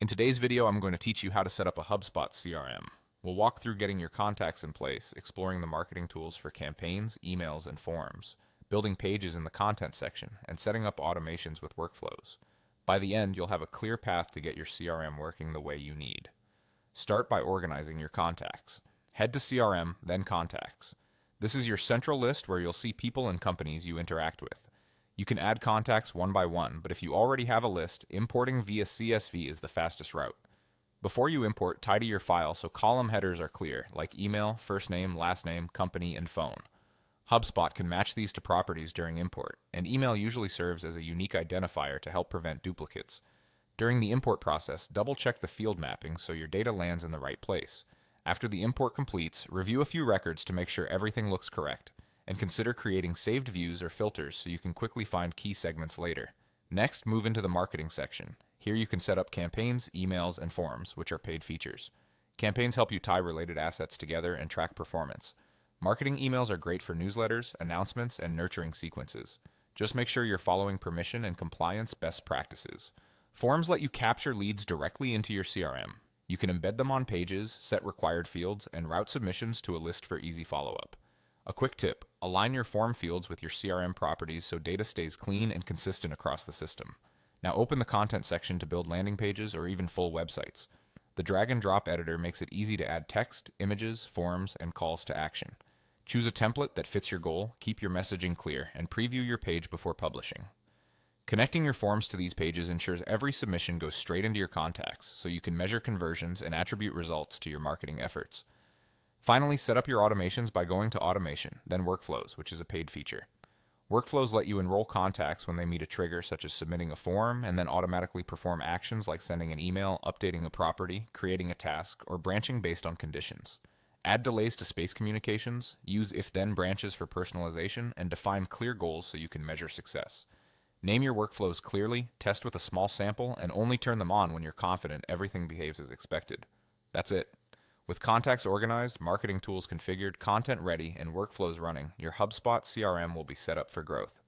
In today's video, I'm going to teach you how to set up a HubSpot CRM. We'll walk through getting your contacts in place, exploring the marketing tools for campaigns, emails, and forms, building pages in the content section, and setting up automations with workflows. By the end, you'll have a clear path to get your CRM working the way you need. Start by organizing your contacts. Head to CRM, then Contacts. This is your central list where you'll see people and companies you interact with. You can add contacts one by one, but if you already have a list, importing via CSV is the fastest route. Before you import, tidy your file so column headers are clear, like email, first name, last name, company, and phone. HubSpot can match these to properties during import, and email usually serves as a unique identifier to help prevent duplicates. During the import process, double-check the field mapping so your data lands in the right place. After the import completes, review a few records to make sure everything looks correct, and consider creating saved views or filters so you can quickly find key segments later. Next, move into the marketing section. Here you can set up campaigns, emails, and forms, which are paid features. Campaigns help you tie related assets together and track performance. Marketing emails are great for newsletters, announcements, and nurturing sequences. Just make sure you're following permission and compliance best practices. Forms let you capture leads directly into your CRM. You can embed them on pages, set required fields, and route submissions to a list for easy follow-up. A quick tip: align your form fields with your CRM properties so data stays clean and consistent across the system. Now open the content section to build landing pages or even full websites. The drag and drop editor makes it easy to add text, images, forms, and calls to action. Choose a template that fits your goal, keep your messaging clear, and preview your page before publishing. Connecting your forms to these pages ensures every submission goes straight into your contacts so you can measure conversions and attribute results to your marketing efforts. Finally, set up your automations by going to Automation, then Workflows, which is a paid feature. Workflows let you enroll contacts when they meet a trigger such as submitting a form and then automatically perform actions like sending an email, updating a property, creating a task, or branching based on conditions. Add delays to space communications, use if-then branches for personalization, and define clear goals so you can measure success. Name your workflows clearly, test with a small sample, and only turn them on when you're confident everything behaves as expected. That's it. With contacts organized, marketing tools configured, content ready, and workflows running, your HubSpot CRM will be set up for growth.